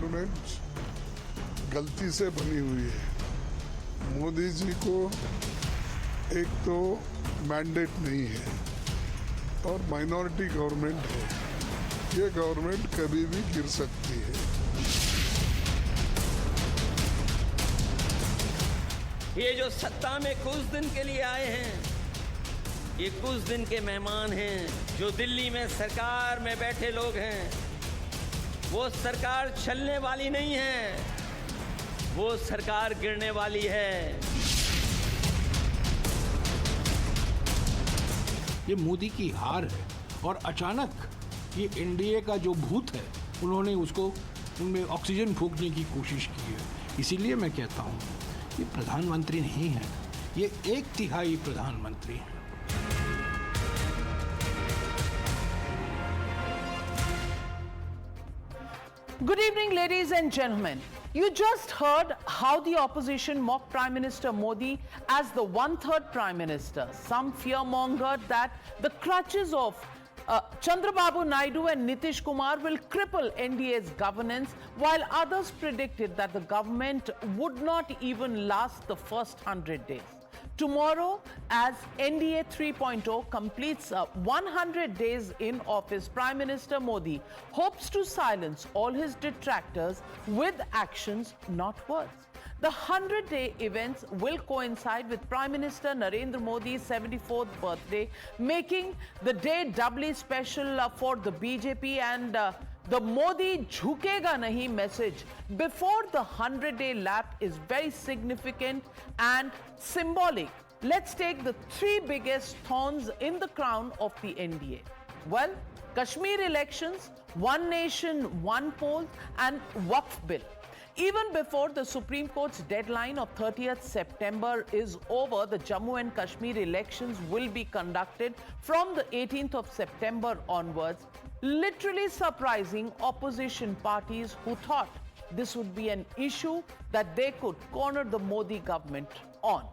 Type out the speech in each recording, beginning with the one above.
Government गलती से बनी हुई है। मोदी जी को एक तो मैंडेट नहीं है और माइनॉरिटी गवर्नमेंट है। ये गवर्नमेंट कभी भी गिर सकती है। ये जो सत्ता में कुछ दिन के लिए आए हैं, ये कुछ दिन के मेहमान हैं। जो दिल्ली में सरकार में बैठे लोग हैं, वो सरकार चलने वाली नहीं है, वो सरकार गिरने वाली है। ये मोदी की हार है और अचानक ये एनडीए का जो भूत है, उन्होंने उसको उनमें ऑक्सीजन फूंकने की कोशिश की है। इसीलिए मैं कहता हूँ ये प्रधानमंत्री नहीं है, ये 1/3 प्रधानमंत्री है। Good evening, ladies and gentlemen. You just heard how the opposition mocked Prime Minister Modi as the one-third Prime Minister. Some fear-mongered that the crutches of Chandrababu Naidu and Nitish Kumar will cripple NDA's governance, while others predicted that the government would not even last the first 100 days. Tomorrow, as NDA 3.0 completes 100 days in office, Prime Minister Modi hopes to silence all his detractors with actions, not words. The 100-day events will coincide with Prime Minister Narendra Modi's 74th birthday, making the day doubly special for the BJP, and the Modi jhukega nahi message before the 100-day lap is very significant and symbolic. Let's take the three biggest thorns in the crown of the NDA. Well, Kashmir elections, one nation, one poll, and Waqf bill. Even before the Supreme Court's deadline of 30th September is over, the Jammu and Kashmir elections will be conducted from the 18th of September onwards, literally surprising opposition parties who thought this would be an issue that they could corner the Modi government on.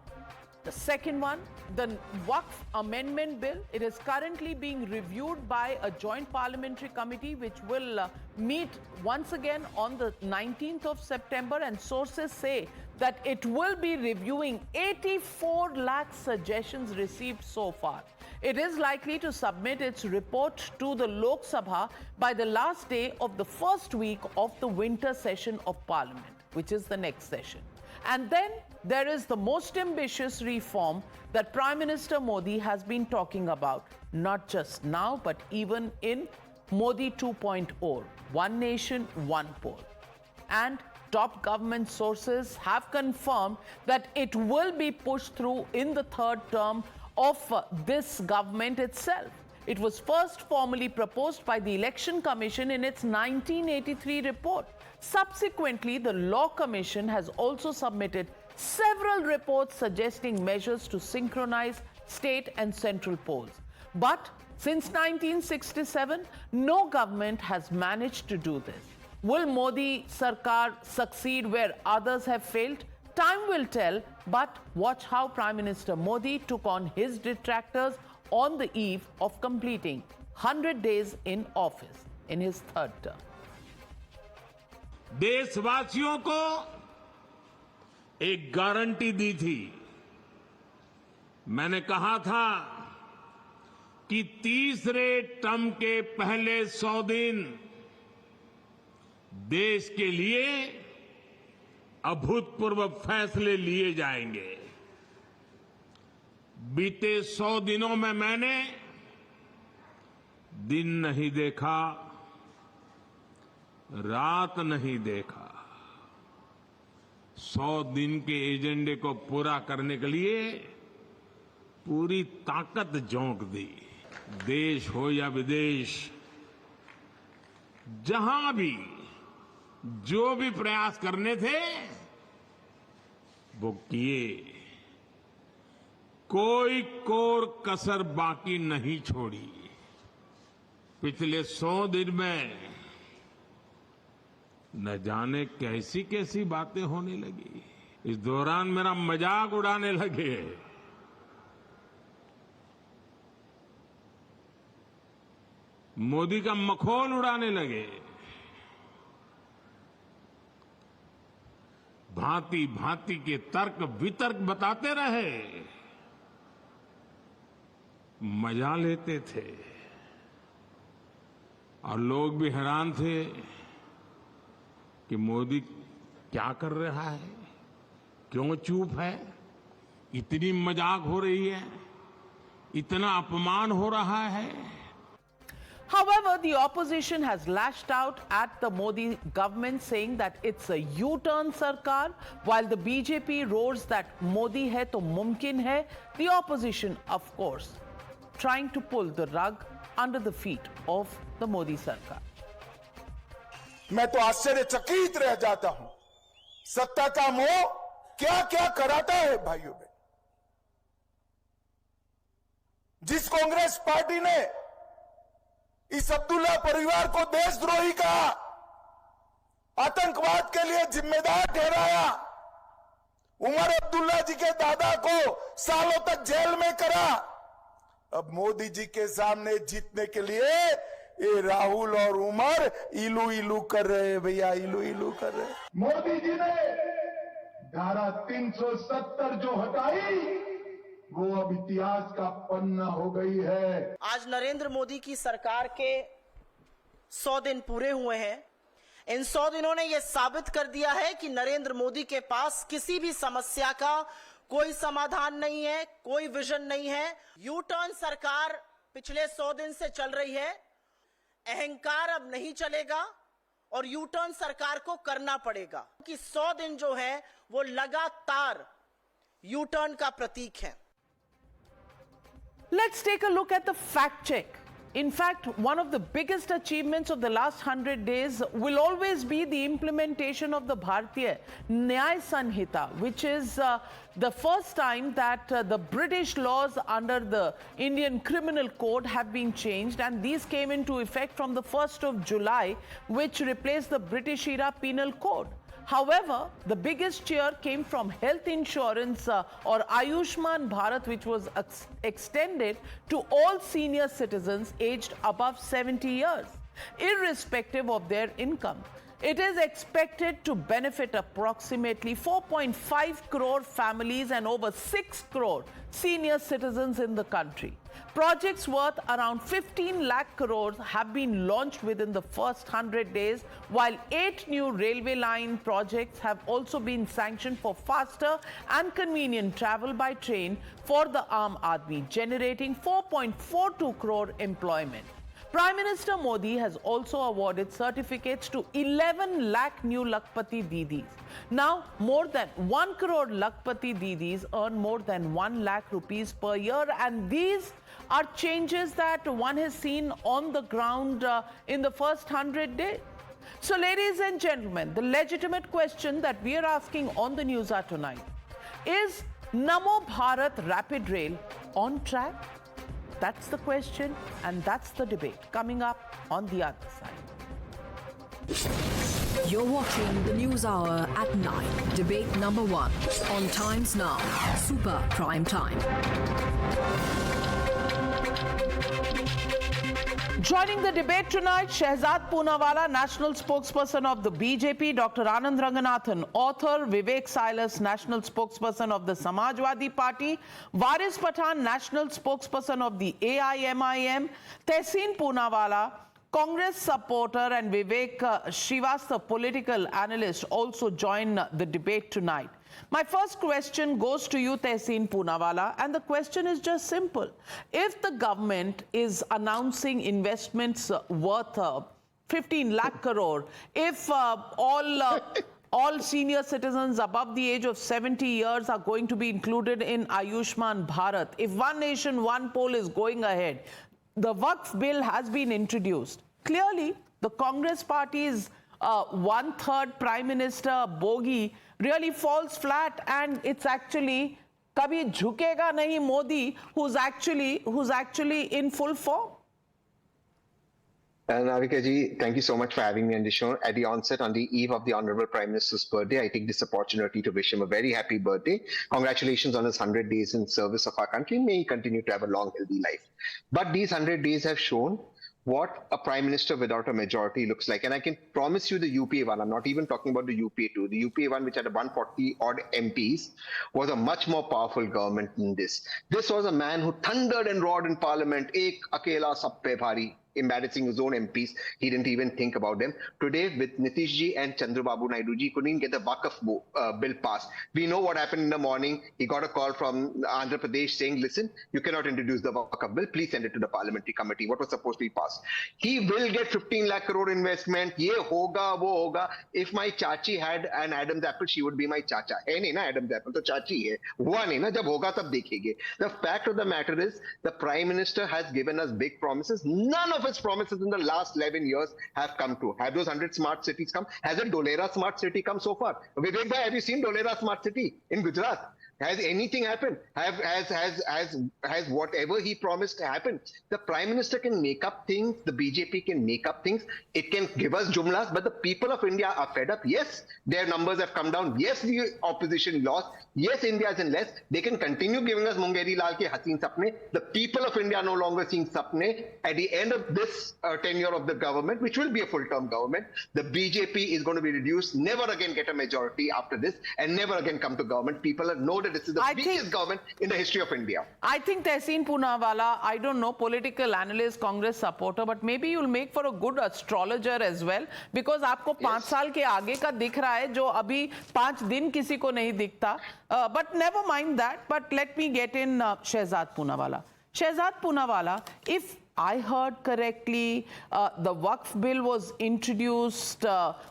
The second one, the Waqf Amendment Bill. It is currently being reviewed by a joint parliamentary committee which will meet once again on the 19th of September, and sources say that it will be reviewing 84 lakh suggestions received so far. It is likely to submit its report to the Lok Sabha by the last day of the first week of the winter session of Parliament, which is the next session. And then there is the most ambitious reform that Prime Minister Modi has been talking about, not just now, but even in Modi 2.0, one nation, one poll. And top government sources have confirmed that it will be pushed through in the third term of this government itself. It was first formally proposed by the Election Commission in its 1983 report. Subsequently, the Law Commission has also submitted several reports suggesting measures to synchronize state and central polls. But since 1967, no government has managed to do this. Will Modi Sarkar succeed where others have failed? Time will tell, but watch how Prime Minister Modi took on his detractors on the eve of completing 100 days in office in his third term. देशवासियों को एक guarantee दी थी। मैंने कहा था कि तीसरे term के पहले 100 दिन देश के लिए अभूतपूर्व फैसले लिए जाएंगे। बीते 100 दिनों में मैंने दिन नहीं देखा, रात नहीं देखा। 100 दिन के एजेंडे को पूरा करने के लिए पूरी ताकत झोंक दी। देश हो या विदेश, जहां भी जो भी प्रयास करने थे वो किए। कोई कोर कसर बाकी नहीं छोड़ी। पिछले 100 दिन में न जाने कैसी कैसी बातें होने लगी। इस दौरान मेरा मजाक उड़ाने लगे। मोदी का मखौल उड़ाने लगे। भांति भांति के तर्क वितर्क बताते रहे, मजा लेते थे और लोग भी हैरान थे कि मोदी क्या कर रहा है, क्यों चुप है, इतनी मजाक हो रही है, इतना अपमान हो रहा है। However, the opposition has lashed out at the Modi government, saying that it's a U-turn sarkar, while the BJP roars that Modi hai to mumkin hai. The opposition, of course, trying to pull the rug under the feet of the Modi sarkar. मैं तो आश्चर्यचकित रह जाता हूं। सत्ता का मोह क्या क्या कराता है भाइयों बहन। जिस कांग्रेस पार्टी ने इस अब्दुल्ला परिवार को देशद्रोही कहा, आतंकवाद के लिए जिम्मेदार ठहराया, उमर अब्दुल्ला जी के दादा को सालों तक जेल में करा, अब मोदी जी के सामने जीतने के लिए ये राहुल और उमर इलू इलू कर रहे हैं भैया, इलू इलू कर रहे हैं। मोदी जी ने धारा 370 जो हटाई वो अब इतिहास का पन्ना हो गई है। आज नरेंद्र मोदी की सरकार के 100 दिन पूरे हुए हैं। इन 100 दिनों ने यह साबित कर दिया है कि नरेंद्र मोदी के पास किसी भी समस्या का कोई समाधान नहीं है, कोई विजन नहीं है। यू टर्न सरकार पिछले 100 दिन से चल रही है। अहंकार अब नहीं चलेगा और यू टर्न सरकार को करना पड़ेगा कि 100 दिन जो है वो लगातार यू टर्न का प्रतीक है। Let's take a look at the fact check. In fact, one of the biggest achievements of the last 100 days will always be the implementation of the Bharatiya Nyaya Sanhita, which is the first time that the British laws under the Indian Criminal Code have been changed, and these came into effect from the 1st of July, which replaced the British era Penal Code. However, the biggest cheer came from health insurance or Ayushman Bharat, which was extended to all senior citizens aged above 70 years, irrespective of their income. It is expected to benefit approximately 4.5 crore families and over 6 crore senior citizens in the country. Projects worth around 15 lakh crores have been launched within the first 100 days, while 8 new railway line projects have also been sanctioned for faster and convenient travel by train for the Aam Aadmi, generating 4.42 crore employment. Prime Minister Modi has also awarded certificates to 11 lakh new Lakpati Didis. Now, more than 1 crore Lakpati Didis earn more than 1 lakh rupees per year, and these are changes that one has seen on the ground in the first 100 days. So, ladies and gentlemen, the legitimate question that we are asking on the News Hour tonight is Namo Bharat Rapid Rail on track? That's the question, and that's the debate coming up on the other side. You're watching the News Hour at 9. Debate number 1 on Times Now. Super Prime Time. Joining the debate tonight, Shehzad Poonawalla, national spokesperson of the BJP, Dr. Anand Ranganathan, author, Vivek Silas, national spokesperson of the Samajwadi Party, Waris Pathan, national spokesperson of the AIMIM, Tehseen Poonawalla, Congress supporter, and Vivek Srivastava, political analyst, also join the debate tonight. My first question goes to you, Tehseen Poonawalla, and the question is just simple. If the government is announcing investments worth 15 lakh crore, if all senior citizens above the age of 70 years are going to be included in Ayushman Bharat, if One Nation, One Poll is going ahead, the Waqf bill has been introduced. Clearly, the Congress Party's one-third Prime Minister bogey really falls flat, and it's actually kabhi jhukega nahi Modi, who's actually in full form. Navika ji, thank you so much for having me on the show. At the onset, on the eve of the Honorable Prime Minister's birthday, I take this opportunity to wish him a very happy birthday. Congratulations on his 100 days in service of our country. May he continue to have a long, healthy life. But these 100 days have shown what a prime minister without a majority looks like. And I can promise you the UPA one, I'm not even talking about the UPA 2. The UPA one, which had 140 odd MPs, was a much more powerful government than this. This was a man who thundered and roared in parliament, ek akela sab pe bhari, embarrassing his own MPs. He didn't even think about them. Today, with Nitish ji and Chandrababu Naidu ji, couldn't get the Waqf bill passed. We know what happened in the morning. He got a call from Andhra Pradesh saying, listen, you cannot introduce the Waqf bill. Please send it to the parliamentary committee. What was supposed to be passed? He will get 15 lakh crore investment. Ye hoga, wo hoga. If my chachi had an Adam's apple, she would be my chacha. Hai nahi na Adam's apple, to chachi hai. Hua nahi na, jab hoga tab dekhenge. The fact of the matter is, the Prime Minister has given us big promises. None of his promises in the last 11 years have come true. Have those 100 smart cities come? Has a Dholera smart city come so far? Vivek bhai, have you seen Dholera smart city in Gujarat? Has anything happened? Has whatever he promised happened? The Prime Minister can make up things. The BJP can make up things. It can give us jumlas, but the people of India are fed up. Yes, their numbers have come down. Yes, the opposition lost. Yes, India is in less. They can continue giving us Mungeri Lal ke Haseen Sapne. The people of India are no longer seeing Sapne. At the end of this tenure of the government, which will be a full-term government, the BJP is going to be reduced, never again get a majority after this, and never again come to government. People know that this is the weakest government in the history of India. I think Tehseen Poonawalla, I don't know, political analyst, Congress supporter, but maybe you'll make for a good astrologer as well, because आपको 5 साल के आगे का दिख रहा है जो अभी 5 दिन किसी को नहीं दिखता. But never mind that. But let me get in Shehzad Poonawalla. Shehzad Poonawalla, if I heard correctly, the Waqf bill was introduced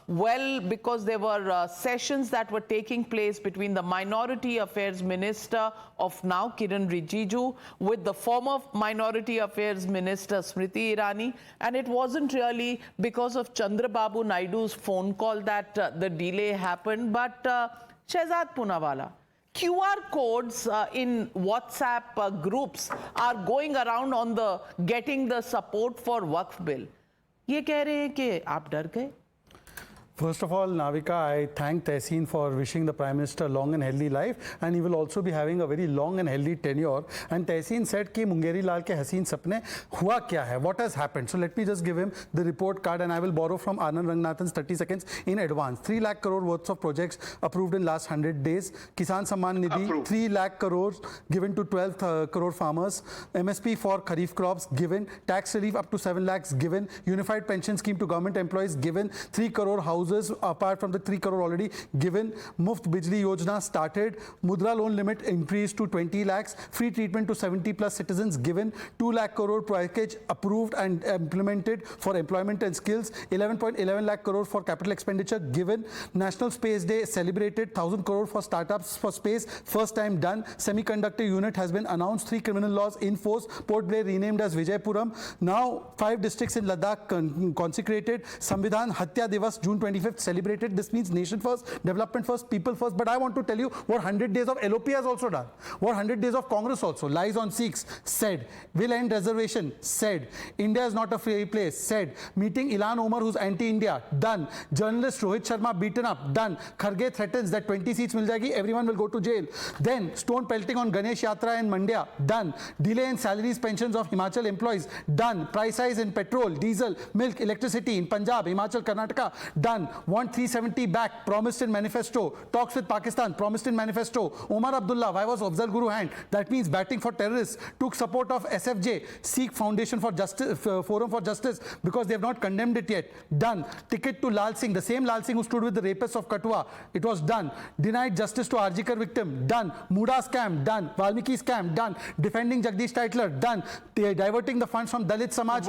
well because there were sessions that were taking place between the Minority Affairs Minister of now Kiran Rijiju with the former Minority Affairs Minister Smriti Irani, and it wasn't really because of Chandrababu Naidu's phone call that the delay happened. But Shehzad Poonawalla, QR codes in WhatsApp groups are going around on the getting the support for Waqf bill. ये कह रहे हैं कि आप डर गए? First of all, Navika, I thank Tehseen for wishing the Prime Minister long and healthy life, and he will also be having a very long and healthy tenure. And Tehseen said कि Mungeri Lal के हसीन सपने हुआ क्या है? What has happened? So let me just give him the report card, and I will borrow from Anand Ranganathan's 30 seconds in advance. 3 lakh crore worth of projects approved in last 100 days. Kisan Samman Nidhi, 3 lakh crores given to 12 crore farmers. MSP for Kharif crops given. Tax relief up to 7 lakhs given. Unified pension scheme to government employees given. 3 crore houses apart from the 3 crore already given. Muft Bijli Yojana started. Mudra loan limit increased to 20 lakhs. Free treatment to 70 plus citizens given. 2 lakh crore package approved and implemented for employment and skills. 11.11 lakh crore for capital expenditure given. National Space Day celebrated. 1,000 crore for startups for space. First time done. Semiconductor unit has been announced. 3 criminal laws in force. Port Blair renamed as Vijaypuram. Now 5 districts in Ladakh consecrated. Samvidhan Hatya Divas June 25th celebrated. This means nation first, development first, people first. But I want to tell you what 100 days of LOP has also done. What 100 days of Congress also. Lies on Sikhs, said. Will end reservation, said. India is not a free place, said. Meeting Ilan Omar, who's anti-India, done. Journalist Rohit Sharma beaten up, done. Kharge threatens that 20 seats mil jayegi, everyone will go to jail. Then stone pelting on Ganesh Yatra in Mandya, done. Delay in salaries, pensions of Himachal employees, done. Price rise in petrol, diesel, milk, electricity in Punjab, Himachal, Karnataka, done. Want 370 back, promised in manifesto. Talks with Pakistan, promised in manifesto. Omar Abdullah, why was Afzal Guru hand? That means batting for terrorists. Took support of SFJ, Sikh Foundation for Justice, Forum for Justice, because they have not condemned it yet. Done. Ticket to Lal Singh, the same Lal Singh who stood with the rapists of Kathua. It was done. Denied justice to Arjikar victim. Done. Muda scam. Done. Valmiki scam. Done. Defending Jagdish Titler. Done. Diverting the funds from Dalit Samaj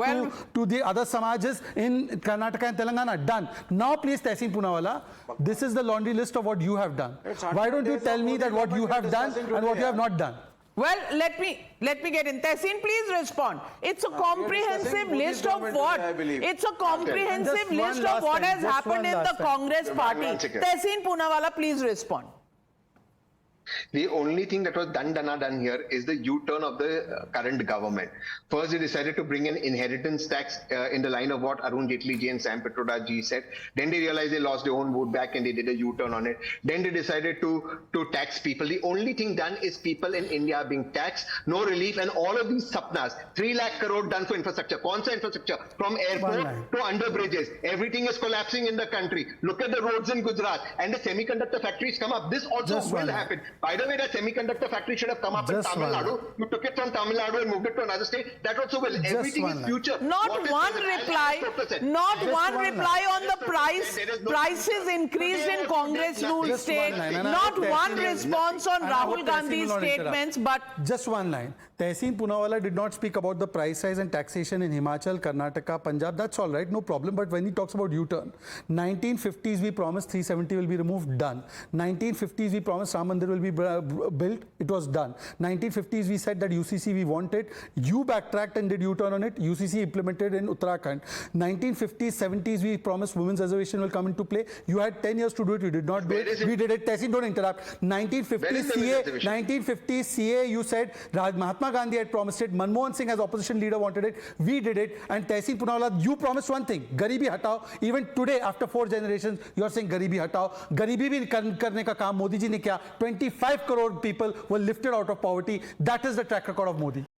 to the other Samajas in Karnataka and Telangana. Done. Now please, Tehseen Poonawalla, this is the laundry list of what you have done. Why don't you tell me that what you have done and what you have not done? Well, let me get in. Tehseen, please respond. It's a comprehensive list of what? It's a comprehensive list of what has happened in the Congress party. Tehseen Poonawalla, please respond. The only thing that was done here is the U-turn of the current government. First, they decided to bring an inheritance tax in the line of what Arun Jaitley ji and Sam Petroda ji said. Then they realized they lost their own vote back and they did a U-turn on it. Then they decided to tax people. The only thing done is people in India are being taxed, no relief, and all of these sapnas, 3 lakh crore done for infrastructure. Kaun sa infrastructure? From airport to under bridges. Everything is collapsing in the country. Look at the roads in Gujarat, and the semiconductor factories come up. This also will happen. By the way, the semiconductor factory should have come up in Tamil Nadu. You took it from Tamil Nadu and moved it to another state. That also will. Everything is future. Not one reply on the prices increased in Congress ruled state. Not one response on Rahul Gandhi's statements, but just one line. Tehseen Poonawalla did not speak about the price rise and taxation in Himachal, Karnataka, Punjab. That's all right, no problem. But when he talks about U-turn, 1950s we promised 370 will be removed, done. 1950s we promised Ram Mandir will be built, it was done. 1950s we said that UCC we wanted. You backtracked and did U-turn on it. UCC implemented in Uttarakhand. 1950s, 70s we promised women's reservation will come into play. You had 10 years to do it. You did not do it. We did it. Tehseen, don't interrupt. 1950s CA, you said Mahatma Gandhi had promised it. Manmohan Singh as opposition leader wanted it. We did it. And Tehseen Poonawalla, you promised one thing, Garibi Hatao. Even today, after 4 generations, you are saying Garibi Hatao. Garibi bhi karne ka kaam Modi ji ne kiya. 25 crore people were lifted out of poverty. That is the track record of Modi.